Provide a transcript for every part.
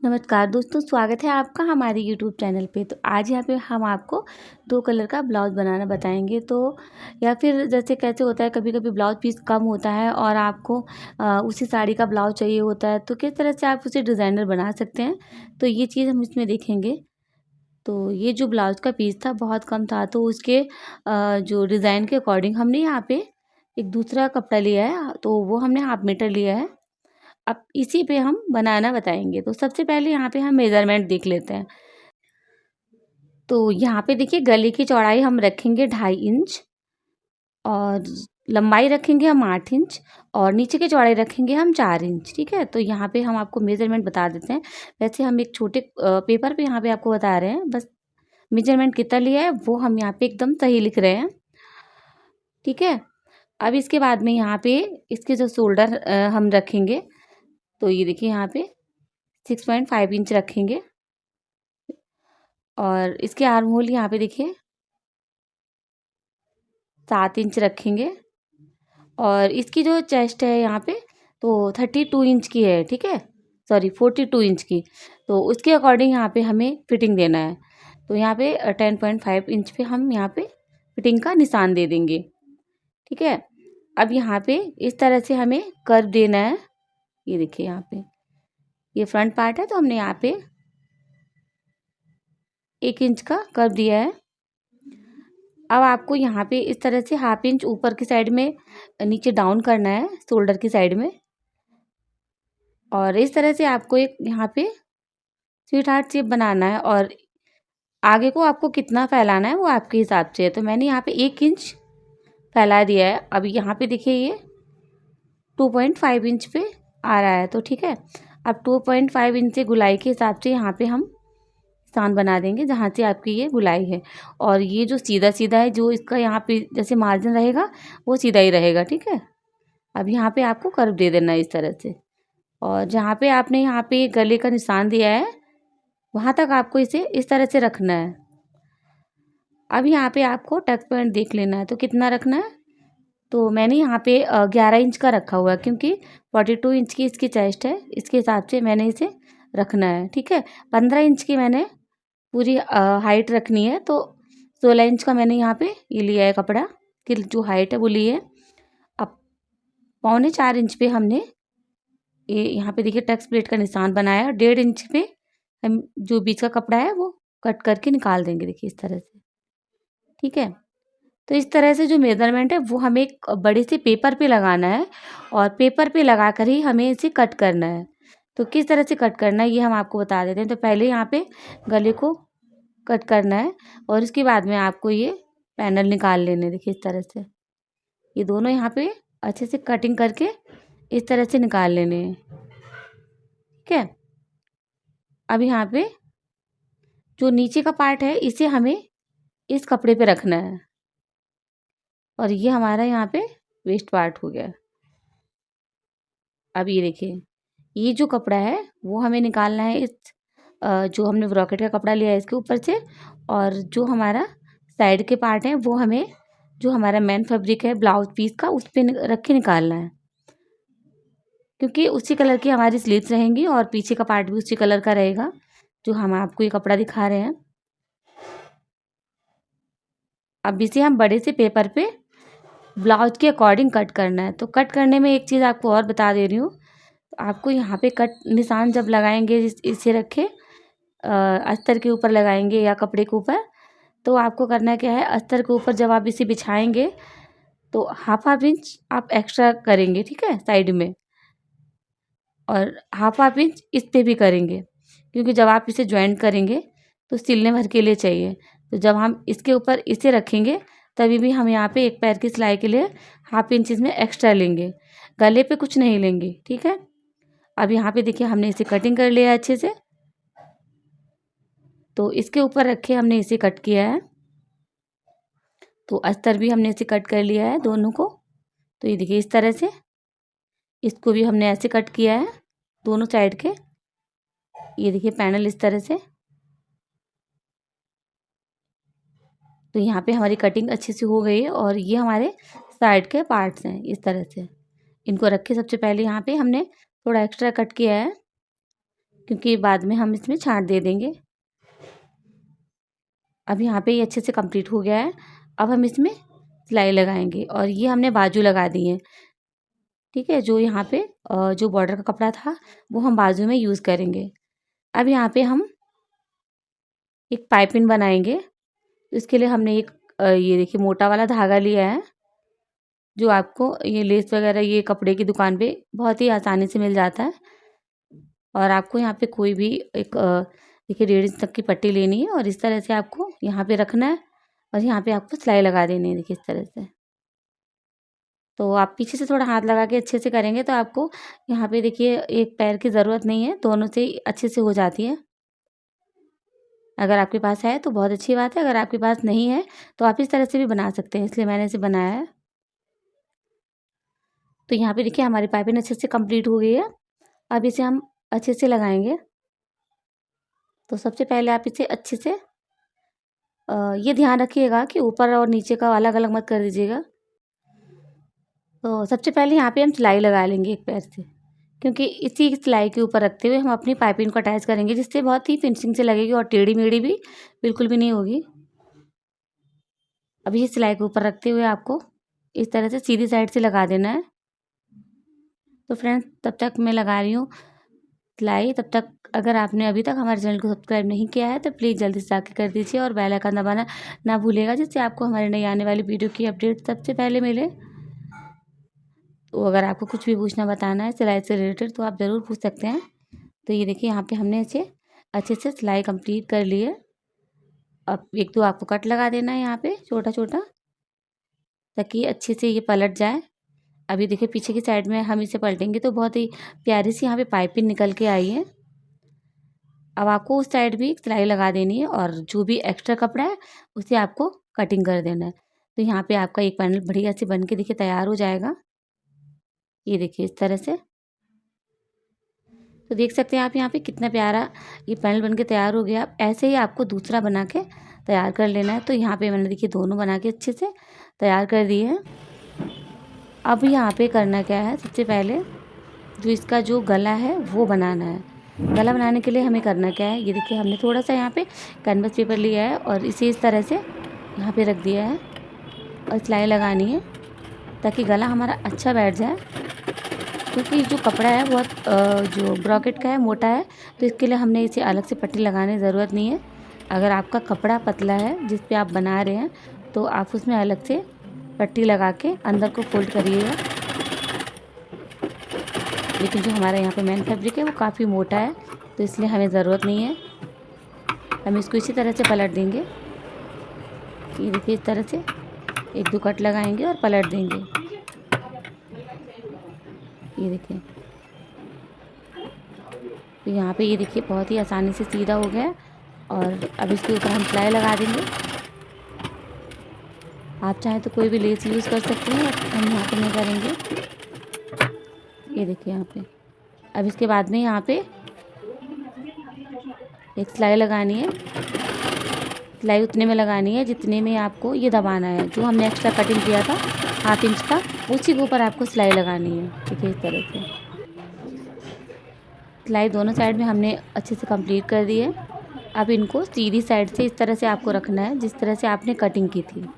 नमस्कार दोस्तों, स्वागत है आपका हमारे यूट्यूब चैनल पे। तो आज यहाँ पे हम आपको 2 कलर का ब्लाउज़ बनाना बताएंगे। तो या फिर जैसे कैसे होता है, कभी कभी ब्लाउज़ पीस कम होता है और आपको उसी साड़ी का ब्लाउज़ चाहिए होता है, तो किस तरह से आप उसे डिज़ाइनर बना सकते हैं, तो ये चीज़ हम इसमें देखेंगे। तो ये जो ब्लाउज़ का पीस था बहुत कम था, तो उसके जो डिज़ाइन के अकॉर्डिंग हमने यहाँ पे एक दूसरा कपड़ा लिया है, तो वो हमने हाफ मीटर लिया है। अब इसी पे हम बनाना बताएंगे। तो सबसे पहले यहाँ पे हम मेज़रमेंट देख लेते हैं। तो यहाँ पे देखिए, गले की चौड़ाई हम रखेंगे 2.5 इंच और लंबाई रखेंगे हम 8 इंच और नीचे की चौड़ाई रखेंगे हम 4 इंच। ठीक है, तो यहाँ पे हम आपको मेज़रमेंट बता देते हैं। वैसे हम एक छोटे पेपर पे यहाँ पे आपको बता रहे हैं, बस मेज़रमेंट कितना लिया है वो हम यहाँ पे एकदम सही लिख रहे हैं। ठीक है, अब इसके बाद में यहाँ पे इसके जो शोल्डर हम रखेंगे, तो ये देखिए यहाँ पे 6.5 इंच रखेंगे और इसके आर्म होल यहाँ पे देखिए 7 इंच रखेंगे और इसकी जो चेस्ट है यहाँ पे तो 32 इंच की है। ठीक है, सॉरी 42 इंच की। तो उसके अकॉर्डिंग यहाँ पे हमें फिटिंग देना है। तो यहाँ पे 10.5 इंच पे हम यहाँ पे फिटिंग का निशान दे देंगे। ठीक है, अब यहाँ पे इस तरह से हमें कर्व देना है। ये देखिए यहाँ पे ये फ्रंट पार्ट है, तो हमने यहाँ पे 1 इंच का कर्व दिया है। अब आपको यहाँ पे इस तरह से 1/2 इंच ऊपर की साइड में नीचे डाउन करना है, शोल्डर की साइड में। और इस तरह से आपको एक यहाँ पे स्वीट हार्ट शेप बनाना है और आगे को आपको कितना फैलाना है वो आपके हिसाब से है। तो मैंने यहाँ पे 1 इंच फैला दिया है। अब यहाँ पे देखिए ये 2.5 इंच पे आ रहा है, तो ठीक है। अब 2.5 इंच से गुलाई के हिसाब से यहाँ पे हम निशान बना देंगे जहाँ से आपकी ये गुलाई है। और ये जो सीधा सीधा है, जो इसका यहाँ पे जैसे मार्जिन रहेगा वो सीधा ही रहेगा। ठीक है, अब यहाँ पे आपको कर्व दे देना है इस तरह से। और जहाँ पे आपने यहाँ पे गले का निशान दिया है वहाँ तक आपको इसे इस तरह से रखना है। अब यहाँ पे आपको टक पॉइंट देख लेना है, तो कितना रखना है। तो मैंने यहाँ पे 11 इंच का रखा हुआ है, क्योंकि 42 इंच की इसकी चेस्ट है, इसके हिसाब से मैंने इसे रखना है। ठीक है, 15 इंच की मैंने पूरी हाइट रखनी है, तो 16 इंच का मैंने यहाँ पे ये लिया है कपड़ा की जो हाइट है वो ली है। अब 3.25 इंच पे हमने ये यहाँ पे देखिए टक्स प्लेट का निशान बनाया है। 1.5 इंच पे हम जो बीच का कपड़ा है वो कट करके निकाल देंगे, देखिए इस तरह से। ठीक है, तो इस तरह से जो मेज़रमेंट है वो हमें एक बड़े से पेपर पे लगाना है और पेपर पे लगा कर ही हमें इसे कट करना है। तो किस तरह से कट करना है ये हम आपको बता देते हैं। तो पहले यहाँ पे गले को कट करना है और इसके बाद में आपको ये पैनल निकाल लेने, देखिए इस तरह से। ये दोनों यहाँ पे अच्छे से कटिंग करके इस तरह से निकाल लेने हैं। ठीक है, अब यहाँ पे जो नीचे का पार्ट है इसे हमें इस कपड़े पे रखना है और ये हमारा यहाँ पे वेस्ट पार्ट हो गया। अब ये देखिए, ये जो कपड़ा है वो हमें निकालना है इस जो हमने ब्रॉकेट का कपड़ा लिया है इसके ऊपर से। और जो हमारा साइड के पार्ट है वो हमें जो हमारा मेन फैब्रिक है ब्लाउज पीस का उस पे रख के निकालना है, क्योंकि उसी कलर की हमारी स्लीव्स रहेंगी और पीछे का पार्ट भी उसी कलर का रहेगा जो हम आपको ये कपड़ा दिखा रहे हैं। अब इसे हम बड़े से पेपर पे ब्लाउज के अकॉर्डिंग कट करना है। तो कट करने में एक चीज़ आपको और बता दे रही हूँ। आपको यहाँ पे कट निशान जब लगाएंगे, इसे रखे अस्तर के ऊपर लगाएंगे या कपड़े के ऊपर, तो आपको करना क्या है, अस्तर के ऊपर जब आप इसे बिछाएंगे तो 1/2 इंच आप एक्स्ट्रा करेंगे। ठीक है, साइड में, और 1/2 इंच इस पे भी करेंगे, क्योंकि जब आप इसे ज्वाइंट करेंगे तो सिलने भर के लिए चाहिए। तो जब हम इसके ऊपर इसे रखेंगे तभी भी हम यहाँ पे एक पैर की सिलाई के लिए 1/2 इंच इसमें एक्स्ट्रा लेंगे, गले पे कुछ नहीं लेंगे। ठीक है, अब यहाँ पे देखिए हमने इसे कटिंग कर लिया अच्छे से। तो इसके ऊपर रखे हमने इसे कट किया है, तो अस्तर भी हमने इसे कट कर लिया है दोनों को। तो ये देखिए इस तरह से इसको भी हमने ऐसे कट किया है दोनों साइड के। ये देखिए पैनल इस तरह से। तो यहाँ पे हमारी कटिंग अच्छे से हो गई है और ये हमारे साइड के पार्ट्स हैं इस तरह से। इनको रख के सबसे पहले यहाँ पे हमने थोड़ा एक्स्ट्रा कट किया है क्योंकि बाद में हम इसमें छांट दे देंगे। अब यहाँ पे ये अच्छे से कंप्लीट हो गया है। अब हम इसमें सिलाई लगाएंगे और ये हमने बाजू लगा दी है। ठीक है, जो यहाँ पे जो बॉर्डर का कपड़ा था वो हम बाजू में यूज़ करेंगे। अब यहाँ पे हम एक पाइपिंग बनाएंगे। तो इसके लिए हमने एक ये देखिए मोटा वाला धागा लिया है, जो आपको ये लेस वगैरह ये कपड़े की दुकान पे बहुत ही आसानी से मिल जाता है। और आपको यहाँ पे कोई भी एक देखिए 1.5 इंच तक की पट्टी लेनी है और इस तरह से आपको यहाँ पे रखना है और यहाँ पे आपको सिलाई लगा देनी है। देखिए इस तरह से। तो आप पीछे से थोड़ा हाथ लगा के अच्छे से करेंगे तो आपको यहाँ पे देखिए एक पैर की ज़रूरत नहीं है, दोनों से ही अच्छे से हो जाती है। अगर आपके पास है तो बहुत अच्छी बात है, अगर आपके पास नहीं है तो आप इस तरह से भी बना सकते हैं, इसलिए मैंने इसे बनाया है। तो यहाँ पे देखिए हमारी पाइपिंग अच्छे से कंप्लीट हो गई है। अब इसे हम अच्छे से लगाएंगे। तो सबसे पहले आप इसे अच्छे से ये ध्यान रखिएगा कि ऊपर और नीचे का अलग अलग मत कर दीजिएगा। तो सबसे पहले यहाँ पे हम सिलाई लगा लेंगे एक पैर से, क्योंकि इसी सिलाई के ऊपर रखते हुए हम अपनी पाइपिंग को अटैच करेंगे, जिससे बहुत ही फिनिशिंग से लगेगी और टेढ़ी मेढ़ी भी बिल्कुल भी नहीं होगी। अब ये सिलाई के ऊपर रखते हुए आपको इस तरह से सीधी साइड से लगा देना है। तो फ्रेंड्स तब तक मैं लगा रही हूँ सिलाई। तब तक अगर आपने अभी तक हमारे चैनल को सब्सक्राइब नहीं किया है तो प्लीज़ जल्दी से जाके कर दीजिए और बेल आइकन दबाना ना भूलिएगा, जिससे आपको हमारे नई आने वाली वीडियो की अपडेट सबसे पहले मिले। तो अगर आपको कुछ भी पूछना बताना है सिलाई से रिलेटेड तो आप ज़रूर पूछ सकते हैं। तो ये देखिए यहाँ पे हमने इसे अच्छे से सिलाई कंप्लीट कर ली है। अब एक दो आपको कट लगा देना है यहाँ पे छोटा छोटा, ताकि अच्छे से ये पलट जाए। अभी देखिए पीछे की साइड में हम इसे पलटेंगे तो बहुत ही प्यारी सी यहाँ पे पाइपिंग निकल के आई है। अब आपको उस साइड भी सिलाई लगा देनी है और जो भी एक्स्ट्रा कपड़ा है उसे आपको कटिंग कर देना है। तो यहाँ पे आपका एक पैनल बढ़िया से बन के देखिए तैयार हो जाएगा। ये देखिए इस तरह से। तो देख सकते हैं आप यहाँ पे कितना प्यारा ये पैनल बन के तैयार हो गया। ऐसे ही आपको दूसरा बना के तैयार कर लेना है। तो यहाँ पे मैंने देखिए दोनों बना के अच्छे से तैयार कर दिए हैं। अब यहाँ पे करना क्या है, सबसे पहले जो इसका जो गला है वो बनाना है। गला बनाने के लिए हमें करना क्या है, ये देखिए हमने थोड़ा सा यहाँ पे कैनवस पेपर लिया है और इसे इस तरह से यहाँ पे रख दिया है और सिलाई लगानी है ताकि गला हमारा अच्छा बैठ जाए। क्योंकि जो कपड़ा है बहुत जो ब्रॉकेट का है मोटा है, तो इसके लिए हमने इसे अलग से पट्टी लगाने की ज़रूरत नहीं है। अगर आपका कपड़ा पतला है जिस पे आप बना रहे हैं तो आप उसमें अलग से पट्टी लगा के अंदर को फोल्ड करिएगा। लेकिन जो हमारा यहाँ पे मेन फैब्रिक है वो काफ़ी मोटा है, तो इसलिए हमें ज़रूरत नहीं है। हम इसको इसी तरह से पलट देंगे। ये देखिए इस तरह से एक दो कट लगाएंगे और पलट देंगे। ये देखिए, तो यहाँ पे ये देखिए बहुत ही आसानी से सीधा हो गया और अब इसके ऊपर हम सिलाई लगा देंगे। आप चाहें तो कोई भी लेस यूज़ कर सकते हैं, हम यहाँ पे नहीं करेंगे। ये देखिए यहाँ पे। अब इसके बाद में यहाँ पे एक सिलाई लगानी है। सिलाई उतने में लगानी है जितने में आपको ये दबाना है। जो हमने एक्स्ट्रा कटिंग किया था 1/2 इंच का, उसी के ऊपर आपको सिलाई लगानी है। देखिए इस तरह से सिलाई दोनों साइड में हमने अच्छे से कंप्लीट कर दी है। अब इनको सीधी साइड से इस तरह से आपको रखना है जिस तरह से आपने कटिंग की थी।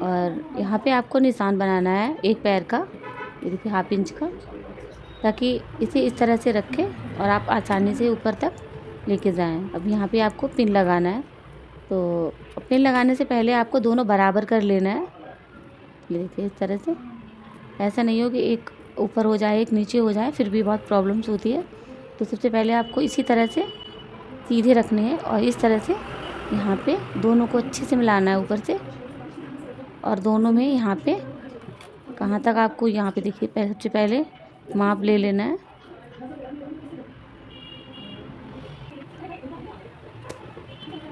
और यहाँ पे आपको निशान बनाना है एक पैर का, ये देखिए 1/2 इंच का, ताकि इसे इस तरह से रखें और आप आसानी से ऊपर तक लेके जाएं। अब यहाँ पे आपको पिन लगाना है। तो पिन लगाने से पहले आपको दोनों बराबर कर लेना है। ये देखिए इस तरह से। ऐसा नहीं हो कि एक ऊपर हो जाए एक नीचे हो जाए, फिर भी बहुत प्रॉब्लम्स होती है। तो सबसे पहले आपको इसी तरह से सीधे रखने हैं और इस तरह से यहाँ पे दोनों को अच्छे से मिलाना है ऊपर से। और दोनों में यहाँ पे कहाँ तक आपको यहाँ पे देखिए सबसे पहले माप ले लेना है।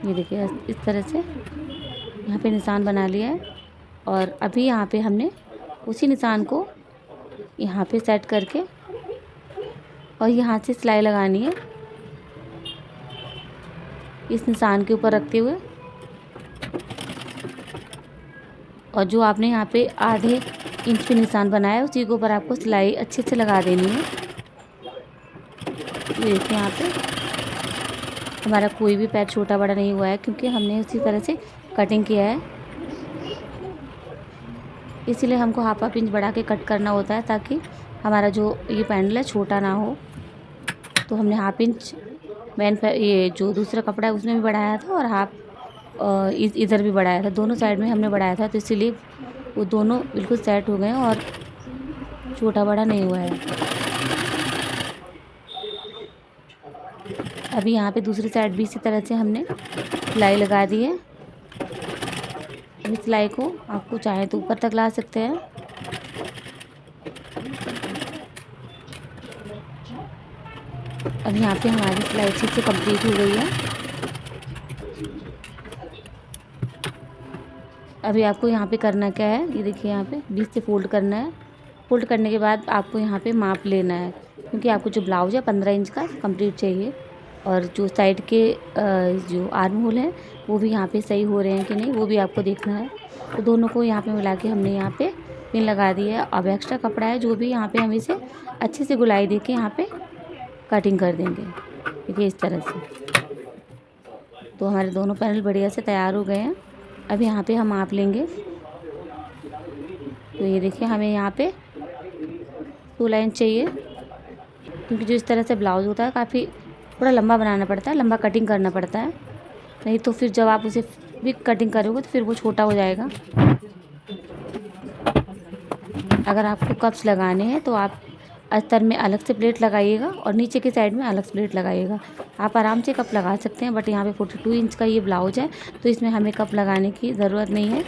ये देखिए इस तरह से यहाँ पे निशान बना लिया है। और अभी यहाँ पे हमने उसी निशान को यहाँ पे सेट करके और यहाँ से सिलाई लगानी है इस निशान के ऊपर रखते हुए। और जो आपने यहाँ पे 1/2 इंच पे निशान बनाया है उसी के ऊपर आपको सिलाई अच्छे से लगा देनी है। ये देखिए यहाँ पे हमारा कोई भी पैच छोटा बड़ा नहीं हुआ है, क्योंकि हमने उसी तरह से कटिंग किया है। इसीलिए हमको हाफ इंच बढ़ा के कट करना होता है, ताकि हमारा जो ये पैनल है छोटा ना हो। तो हमने हाफ इंच ये जो दूसरा कपड़ा है उसमें भी बढ़ाया था, और हाफ इधर भी बढ़ाया था, दोनों साइड में हमने बढ़ाया था। तो इसीलिए वो दोनों बिल्कुल सेट हो गए और छोटा बड़ा नहीं हुआ है। अभी यहाँ पे दूसरी साइड भी इसी तरह से हमने सिलाई लगा दी है। इस सिलाई को आपको चाहे तो ऊपर तक ला सकते हैं। अब यहाँ पे हमारी सिलाई अच्छे से कंप्लीट हो गई है। अभी आपको यहाँ पे करना क्या है, ये देखिए यहाँ पे बीच से फोल्ड करना है। फोल्ड करने के बाद आपको यहाँ पे माप लेना है, क्योंकि आपको जो ब्लाउज है 15 इंच का कंप्लीट चाहिए। और जो साइड के जो आर्म होल हैं वो भी यहाँ पे सही हो रहे हैं कि नहीं, वो भी आपको देखना है। तो दोनों को यहाँ पे मिला के हमने यहाँ पे पिन लगा दी है। अब एक्स्ट्रा कपड़ा है जो भी यहाँ पे हम इसे अच्छे से गुलाई दे के यहाँ पे कटिंग कर देंगे, देखिए इस तरह से। तो हमारे दोनों पैनल बढ़िया से तैयार हो गए हैं। अब यहाँ पे हम माप लेंगे। तो ये देखिए हमें यहाँ पे 16 इंच चाहिए, क्योंकि जो इस तरह से ब्लाउज होता है काफ़ी थोड़ा लंबा बनाना पड़ता है, लंबा कटिंग करना पड़ता है, नहीं तो फिर जब आप उसे भी कटिंग करोगे तो फिर वो छोटा हो जाएगा। अगर आपको कप्स लगाने हैं तो आप अस्तर में अलग से प्लेट लगाइएगा और नीचे की साइड में अलग से प्लेट लगाइएगा। आप आराम से कप लगा सकते हैं, बट यहाँ पे 42 इंच का ये ब्लाउज है, तो इसमें हमें कप लगाने की ज़रूरत नहीं है।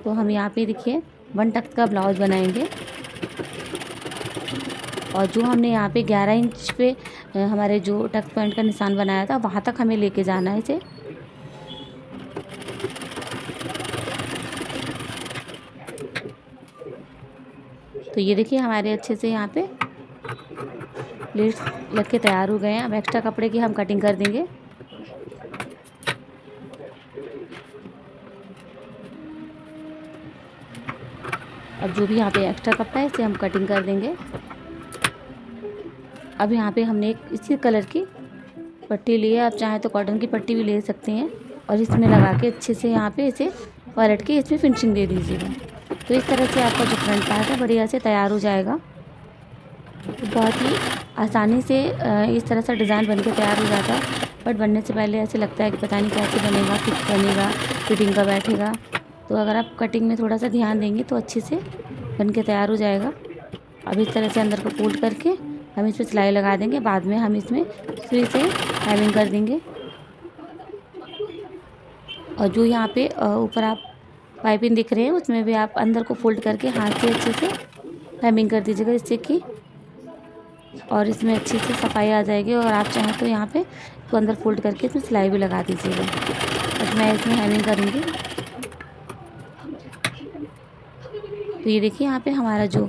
तो हम यहाँ पे देखिए 1 टक्स का ब्लाउज बनाएंगे, और जो हमने यहाँ पे 11 इंच पे हमारे जो टक्स पॉइंट का निशान बनाया था वहाँ तक हमें लेके जाना है इसे। तो ये देखिए हमारे अच्छे से यहाँ पे प्लेट्स लग के तैयार हो गए हैं। अब एक्स्ट्रा कपड़े की हम कटिंग कर देंगे। अब जो भी यहाँ पे एक्स्ट्रा कपड़ा है इसे हम कटिंग कर देंगे। अब यहाँ पे हमने एक इसी कलर की पट्टी ली है, आप चाहें तो कॉटन की पट्टी भी ले सकते हैं, और इसमें लगा के अच्छे से यहाँ पे इसे पलट के इसमें फिनिशिंग दे दीजिएगा। तो इस तरह से आपका जो फ्रंट पार्ट है बढ़िया से तैयार हो जाएगा। तो बहुत ही आसानी से इस तरह से डिज़ाइन बनके तैयार हो जाता है, बट बनने से पहले ऐसे लगता है कि पता नहीं कैसे बनेगा, फिट बनेगा, फिटिंग का बैठेगा। तो अगर आप कटिंग में थोड़ा सा ध्यान देंगे तो अच्छे से बन के तैयार हो जाएगा। अब इस तरह से अंदर को फोल्ड करके हम इस पर सिलाई लगा देंगे, बाद में हम इसमें सुई से हेमिंग कर देंगे। और जो यहाँ पे ऊपर आप पाइपिंग दिख रहे हैं उसमें भी आप अंदर को फोल्ड करके हाथ से अच्छे से हेमिंग कर दीजिएगा, इससे कि और इसमें अच्छी से सफाई आ जाएगी। और आप चाहें तो यहाँ पे तो अंदर फोल्ड करके इसमें सिलाई भी लगा दीजिएगा। अब मैं इसमें हेमिंग करूँगी। तो ये देखिए यहाँ पे हमारा जो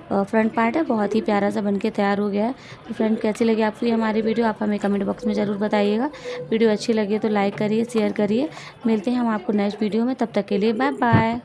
फ्रंट पार्ट है बहुत ही प्यारा सा बनके तैयार हो गया है। तो फ्रेंड कैसी लगी आपको ये हमारी वीडियो, आप हमें कमेंट बॉक्स में ज़रूर बताइएगा। वीडियो अच्छी लगी तो लाइक करिए, शेयर करिए। मिलते हैं हम आपको नेक्स्ट वीडियो में, तब तक के लिए बाय बाय।